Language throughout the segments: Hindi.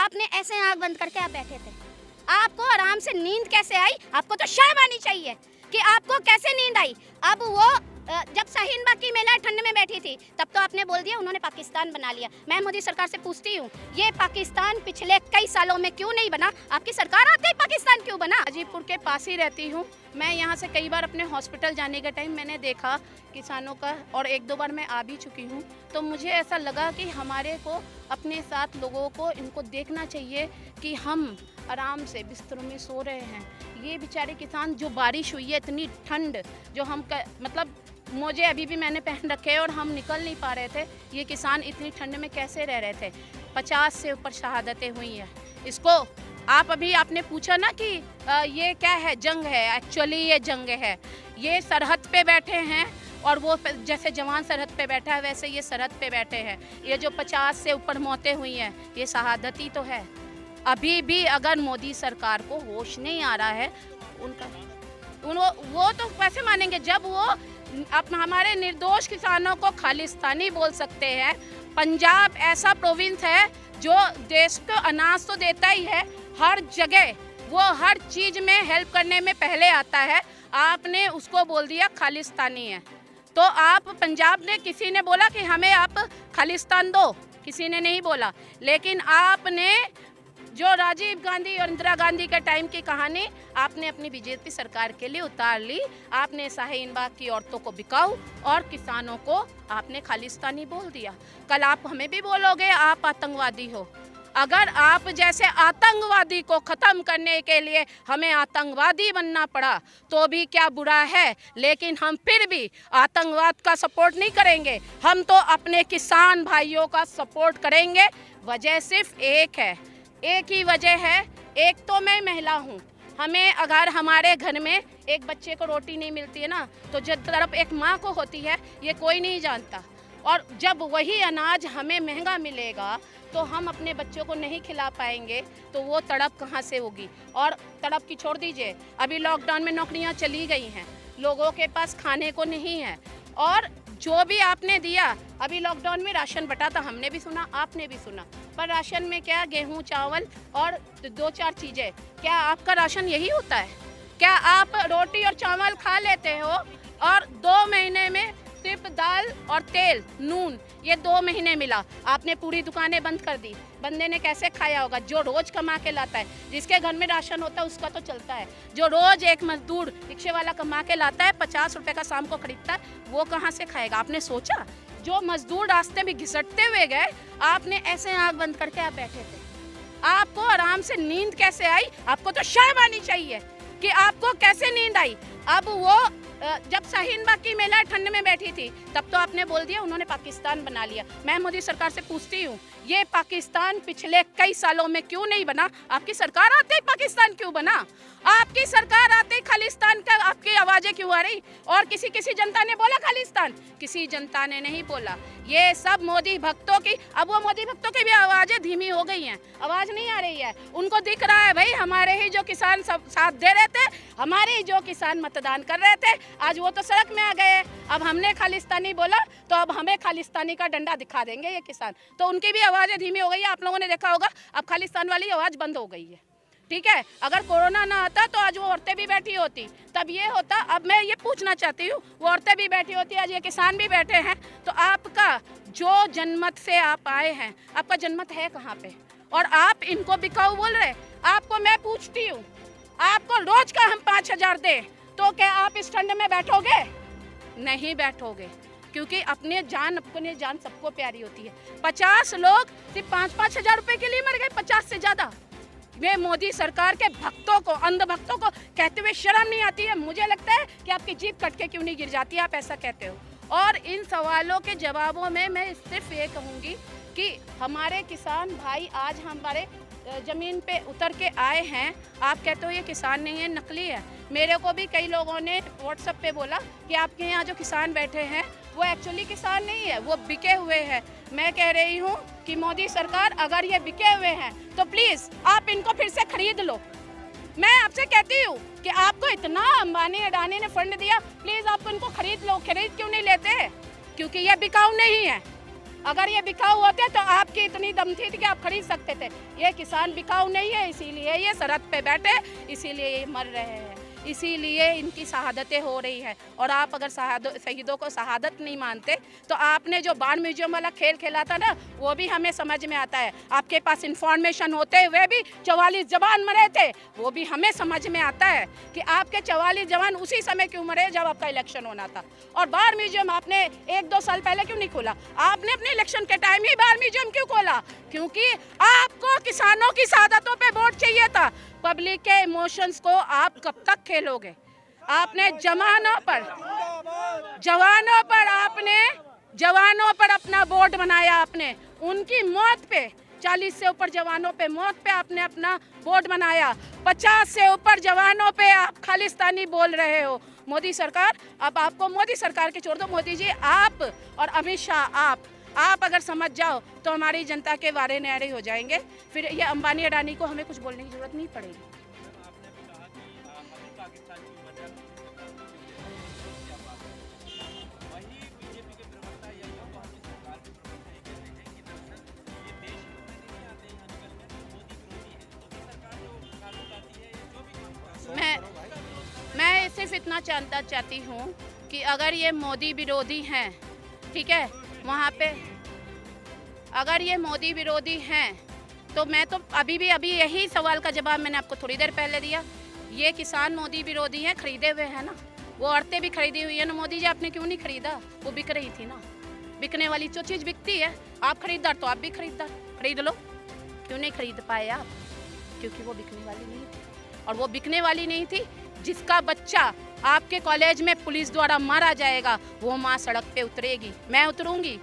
आपने ऐसे आंख बंद करके आप बैठे थे, आपको आराम से नींद कैसे आई? आपको तो शर्म आनी चाहिए कि आपको कैसे नींद आई। अब वो जब शाहीन बाग की महिला ठंड में बैठी थी तब तो आपने बोल दिया उन्होंने पाकिस्तान बना लिया। मैं मोदी सरकार से पूछती हूँ, ये पाकिस्तान पिछले कई सालों में क्यों नहीं बना? आपकी सरकार आते ही पाकिस्तान क्यों बना? हाजीपुर के पास ही रहती हूँ मैं, यहाँ से कई बार अपने हॉस्पिटल जाने के टाइम मैंने देखा किसानों का, और एक दो बार मैं आ भी चुकी हूँ। तो मुझे ऐसा लगा कि हमारे को अपने साथ लोगों को इनको देखना चाहिए कि हम आराम से बिस्तरों में सो रहे हैं। ये बेचारे किसान, जो बारिश हुई है, इतनी ठंड, जो हम मतलब मुझे अभी भी मैंने पहन रखे हैं और हम निकल नहीं पा रहे थे। ये किसान इतनी ठंड में कैसे रह रहे थे? 50 से ऊपर शहादतें हुई हैं। इसको आप अभी आपने पूछा ना कि ये क्या है? जंग है। एक्चुअली ये जंग है। ये सरहद पे बैठे हैं और वो जैसे जवान सरहद पे बैठा है वैसे ये सरहद पे बैठे हैं। ये जो 50 से ऊपर मौतें हुई हैं, ये शहादत ही तो है। अभी भी अगर मोदी सरकार को होश नहीं आ रहा है वो तो कैसे मानेंगे जब वो हमारे निर्दोष किसानों को खालिस्तानी बोल सकते हैं। पंजाब ऐसा प्रोविंस है जो देश को अनाज तो देता ही है, हर जगह वो हर चीज़ में हेल्प करने में पहले आता है। आपने उसको बोल दिया खालिस्तानी है। तो आप पंजाब ने, किसी ने बोला कि हमें आप खालिस्तान दो? किसी ने नहीं बोला। लेकिन आपने जो राजीव गांधी और इंदिरा गांधी के टाइम की कहानी आपने अपनी बीजेपी सरकार के लिए उतार ली। आपने शाहीन बाग की औरतों को बिकाऊ और किसानों को आपने खालिस्तानी बोल दिया। कल आप हमें भी बोलोगे आप आतंकवादी हो। अगर आप जैसे आतंकवादी को ख़त्म करने के लिए हमें आतंकवादी बनना पड़ा तो भी क्या बुरा है, लेकिन हम फिर भी आतंकवाद का सपोर्ट नहीं करेंगे। हम तो अपने किसान भाइयों का सपोर्ट करेंगे। वजह सिर्फ एक है, एक ही वजह है। एक तो मैं महिला हूँ, हमें अगर हमारे घर में एक बच्चे को रोटी नहीं मिलती है ना, तो जिस तरफ एक माँ को होती है ये कोई नहीं जानता। और जब वही अनाज हमें महंगा मिलेगा तो हम अपने बच्चों को नहीं खिला पाएंगे तो वो तड़प कहाँ से होगी? और तड़प की छोड़ दीजिए, अभी लॉकडाउन में नौकरियाँ चली गई हैं, लोगों के पास खाने को नहीं है। और जो भी आपने दिया, अभी लॉकडाउन में राशन बटा था, हमने भी सुना, आपने भी सुना, पर राशन में क्या गेहूं, चावल और 2-4 चीज़ें। क्या आपका राशन यही होता है? क्या आप रोटी और चावल खा लेते हो और 2 महीने में सिर्फ दाल और तेल, नून, ये 2 महीने मिला? आपने पूरी दुकानें बंद कर दी। बंदे ने कैसे खाया होगा? जो रोज़ कमा के लाता है, जिसके घर में राशन होता है उसका तो चलता है। जो रोज़ एक मजदूर रिक्शे वाला कमा के लाता है, 50 रुपए का शाम को खरीदता है, वो कहाँ से खाएगा? आपने सोचा? जो मजदूर रास्ते में घिसटते हुए गए, आपने ऐसे आंख बंद करके आप बैठे थे। आपको आराम से नींद कैसे आई? आपको तो शर्म आनी चाहिए कि आपको कैसे नींद आई। अब वो जब शाहीन बाग की महिला ठंड में बैठी थी तब तो आपने बोल दिया उन्होंने पाकिस्तान बना लिया। मैं मोदी सरकार से पूछती हूँ, ये पाकिस्तान पिछले कई सालों में क्यों नहीं बना? आपकी सरकार आते ही पाकिस्तान क्यों बना? आपकी सरकार आते ही खालिस्तान का आपकी आवाज़ें क्यों आ रही? और किसी जनता ने बोला खालिस्तान? किसी जनता ने नहीं बोला। ये सब मोदी भक्तों की, अब वो मोदी भक्तों की भी आवाज़ें धीमी हो गई हैं, आवाज़ नहीं आ रही है। उनको दिख रहा है भाई हमारे ही जो किसान सब साथ दे रहे थे, हमारे ही जो किसान मतदान कर रहे थे, आज वो तो सड़क में आ गए। अब हमने खालिस्तानी बोला तो अब हमें खालिस्तानी का डंडा दिखा देंगे ये किसान। तो उनकी भी आवाज़ें धीमी हो गई है। आप लोगों ने देखा होगा अब खालिस्तान वाली आवाज़ बंद हो गई है। ठीक है, अगर कोरोना ना आता तो आज वो औरतें भी बैठी होती, तब ये होता। अब मैं ये पूछना चाहती हूँ, वो औरतें भी बैठी होती, आज ये किसान भी बैठे हैं, तो आपका जो जनमत से आप आए हैं, आपका जनमत है कहाँ पे? और आप इनको बिकाऊ बोल रहे। आपको मैं पूछती हूँ, आपको रोज का हम 5,000 दें तो क्या आप इस ठंड में बैठोगे? नहीं बैठोगे, क्योंकि अपने जान सबको प्यारी होती है। 50 लोग सिर्फ 5-5 हज़ार रुपए के लिए मर गए, 50 से ज़्यादा। वे मोदी सरकार के भक्तों को, अंध भक्तों को कहते हुए शर्म नहीं आती है? मुझे लगता है कि आपकी जीभ कट के क्यों नहीं गिर जाती, आप ऐसा कहते हो। और इन सवालों के जवाबों में मैं सिर्फ ये कहूँगी कि हमारे किसान भाई आज हमारे ज़मीन पे उतर के आए हैं। आप कहते हो ये किसान नहीं है, नकली है। मेरे को भी कई लोगों ने व्हाट्सएप पे बोला कि आपके यहाँ जो किसान बैठे हैं वो एक्चुअली किसान नहीं है, वो बिके हुए हैं। मैं कह रही हूँ कि मोदी सरकार अगर ये बिके हुए हैं तो प्लीज़ आप इनको फिर से खरीद लो। मैं आपसे कहती हूँ कि आपको इतना अंबानी अडानी ने फंड दिया, प्लीज़ आप इनको खरीद लो। खरीद क्यों नहीं लेते? क्योंकि ये बिकाऊ नहीं है। अगर ये बिकाऊ होते तो आपकी इतनी दम थी कि आप खरीद सकते थे। ये किसान बिकाऊ नहीं है, इसीलिए ये सरहद पे बैठे, इसीलिए ये मर रहे हैं, इसीलिए इनकी शहादतें हो रही है। और आप अगर शहीदों को शहादत नहीं मानते तो आपने जो बाढ़ म्यूजियम वाला खेल खेला था ना, वो भी हमें समझ में आता है। आपके पास इंफॉर्मेशन होते हुए भी 44 जवान मरे थे, वो भी हमें समझ में आता है कि आपके 44 जवान उसी समय क्यों मरे जब आपका इलेक्शन होना था। और बाढ़ म्यूजियम आपने 1-2 साल पहले क्यों नहीं खोला? आपने अपने इलेक्शन के टाइम ही बाढ़ म्यूजियम क्यों खोला? क्योंकि आपको किसानों की शहादतों पे वोट चाहिए था। पब्लिक के इमोशंस को आप कब तक खेलोगे? आपने जवानों पर अपना वोट बनाया, आपने उनकी मौत पे 40 से ऊपर जवानों पे मौत पे आपने अपना वोट बनाया। 50 से ऊपर जवानों पे आप खालिस्तानी बोल रहे हो। मोदी सरकार, अब आपको मोदी सरकार के छोड़ दो। मोदी जी आप और अमित शाह आप अगर समझ जाओ तो हमारी जनता के वारे न्यारे हो जाएंगे। फिर ये अंबानी अडानी को हमें कुछ बोलने की जरूरत नहीं पड़ेगी। मैं सिर्फ इतना जानना चाहती हूँ कि अगर ये मोदी विरोधी हैं, ठीक है, वहाँ पे अगर ये मोदी विरोधी हैं तो मैं तो अभी यही सवाल का जवाब मैंने आपको थोड़ी देर पहले दिया। ये किसान मोदी विरोधी हैं, खरीदे हुए हैं ना, वो औरतें भी खरीदी हुई है ना। मोदी जी आपने क्यों नहीं खरीदा? वो बिक रही थी ना, बिकने वाली जो चीज़ बिकती है, आप खरीदार तो आप भी खरीदार, खरीद लो। क्यों नहीं खरीद पाए आप? क्योंकि वो बिकने वाली नहीं थी। और वो बिकने वाली नहीं थी, जिसका बच्चा आपके कॉलेज में पुलिस द्वारा मारा जाएगा, वो माँ सड़क पे उतरेगी। मैं उतरूंगी,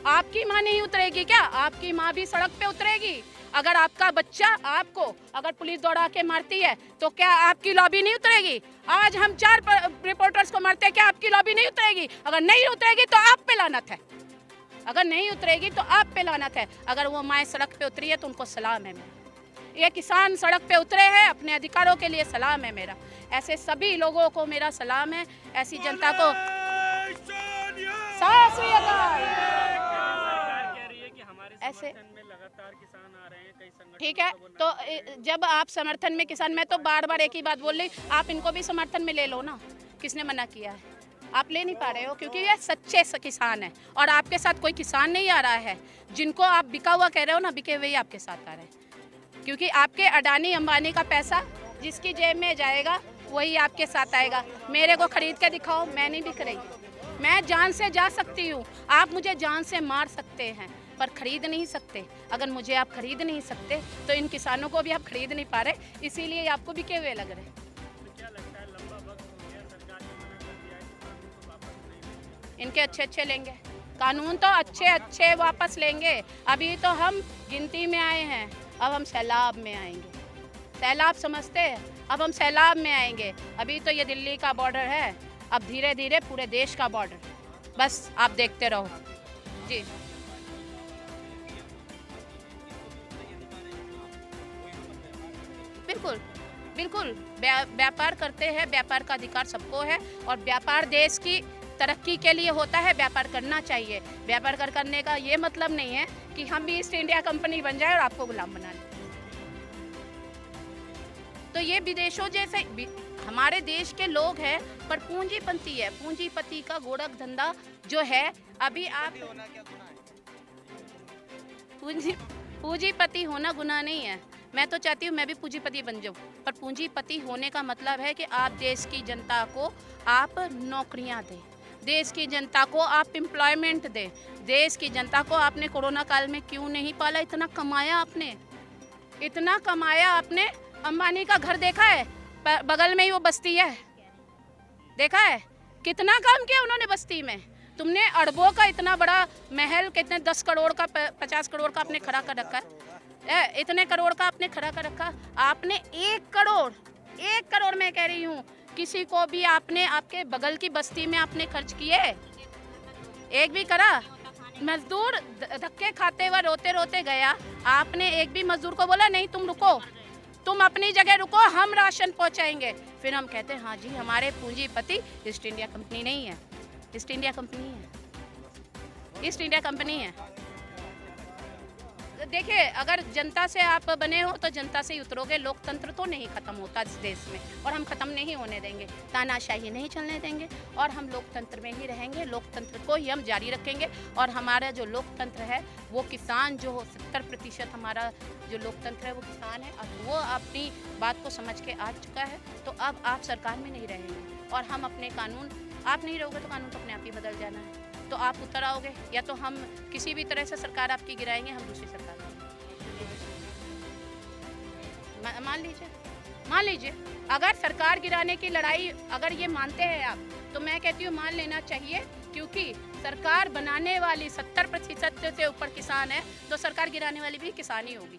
आपकी माँ नहीं उतरेगी क्या? आपकी माँ भी सड़क पे उतरेगी। अगर आपका बच्चा आपको अगर पुलिस द्वारा के मारती है तो क्या आपकी लॉबी नहीं उतरेगी? आज हम 4 रिपोर्टर्स को मारते हैं, क्या आपकी लॉबी नहीं उतरेगी? अगर नहीं उतरेगी तो आप पे लानत है, अगर नहीं उतरेगी तो आप पे लानत है। अगर वो माँ सड़क पे उतरी है तो उनको सलाम है मेरा। ये किसान सड़क पे उतरे हैं, अपने अधिकारों के लिए सलाम है मेरा। ऐसे सभी लोगों को मेरा सलाम है, ऐसी जनता को ऐसे लगातार किसान आ रहे हैं, कई संगठन ठीक है। तो जब आप समर्थन में किसान, मैं तो बार एक ही बात बोल रही, आप इनको भी समर्थन में ले लो ना। किसने मना किया है? आप ले नहीं पा रहे हो क्योंकि ये सच्चे किसान हैं और आपके साथ कोई किसान नहीं आ रहा है। जिनको आप बिका हुआ कह रहे हो ना, बिके हुए ही आपके साथ आ रहे हैं। क्योंकि आपके अडानी अंबानी का पैसा जिसकी जेब में जाएगा वही आपके साथ आएगा। मेरे को खरीद के दिखाओ, मैं नहीं बिक रही। मैं जान से जा सकती हूँ, आप मुझे जान से मार सकते हैं पर खरीद नहीं सकते। अगर मुझे आप खरीद नहीं सकते तो इन किसानों को भी आप खरीद नहीं पा रहे, इसीलिए आपको बिके हुए लग रहे। तो क्या लगता है लंबा वक्त हो गया, सरकार ने मना कर दिया है, किसानों को वापस नहीं लेंगे? इनके अच्छे लेंगे कानून, तो अच्छे वापस लेंगे। अभी तो हम गिनती में आए हैं, अब हम सैलाब में आएंगे। सैलाब समझते हैं? अब हम सैलाब में आएंगे। अभी तो ये दिल्ली का बॉर्डर है, अब धीरे धीरे पूरे देश का बॉर्डर। बस आप देखते रहो जी। बिल्कुल व्यापार करते हैं, व्यापार का अधिकार सबको है और व्यापार देश की तरक्की के लिए होता है, व्यापार करना चाहिए। व्यापार करने का ये मतलब नहीं है कि हम भी ईस्ट इंडिया कंपनी बन जाए और आपको गुलाम बना लें। तो ये विदेशों जैसे हमारे देश के लोग हैं पर पूंजीपति है, पूंजीपति का गोरख धंधा जो है। अभी आप पूंजीपति होना गुनाह नहीं है। मैं तो चाहती हूँ मैं भी पूंजीपति बन जाऊँ, पर पूंजीपति होने का मतलब है कि आप देश की जनता को आप नौकरियाँ दें, देश की जनता को आप एम्प्लॉयमेंट दें। देश की जनता को आपने कोरोना काल में क्यों नहीं पाला? इतना कमाया आपने, इतना कमाया आपने। अंबानी का घर देखा है? बगल में ही वो बस्ती है, देखा है? कितना काम किया उन्होंने बस्ती में। तुमने अरबों का इतना बड़ा महल, कितने 10 करोड़ का 50 करोड़ का आपने खड़ा कर रखा है, इतने करोड़ का आपने खड़ा कर रखा। आपने 1 करोड़ मैं कह रही हूँ, किसी को भी आपने आपके बगल की बस्ती में आपने खर्च किए? एक भी करा? मजदूर धक्के खाते हुए रोते रोते गया, आपने एक भी मजदूर को बोला नहीं तुम रुको, तुम अपनी जगह रुको, हम राशन पहुंचाएंगे? फिर हम कहते हैं हाँ जी हमारे पूंजीपति ईस्ट इंडिया कंपनी नहीं है, ईस्ट इंडिया कंपनी है, ईस्ट इंडिया कंपनी है। देखिए, अगर जनता से आप बने हो तो जनता से ही उतरोगे। लोकतंत्र तो नहीं खत्म होता इस देश में, और हम खत्म नहीं होने देंगे। तानाशाही नहीं चलने देंगे, और हम लोकतंत्र में ही रहेंगे। लोकतंत्र को ही हम जारी रखेंगे। और हमारा जो लोकतंत्र है वो किसान जो 70% हमारा जो लोकतंत्र है वो किसान है। अब वो अपनी बात को समझ के आ चुका है। तो अब आप सरकार में नहीं रहेंगे, और हम अपने कानून, आप नहीं रहोगे तो कानून तो अपने आप ही बदल जाना है। तो आप उतर आओगे, या तो हम किसी भी तरह से सरकार आपकी गिराएंगे, हम दूसरी सरकार मान लीजिए अगर सरकार गिराने की लड़ाई अगर ये मानते हैं आप, तो मैं कहती हूँ मान लेना चाहिए, क्योंकि सरकार बनाने वाली 70% से ऊपर किसान है, तो सरकार गिराने वाली भी किसान ही होगी।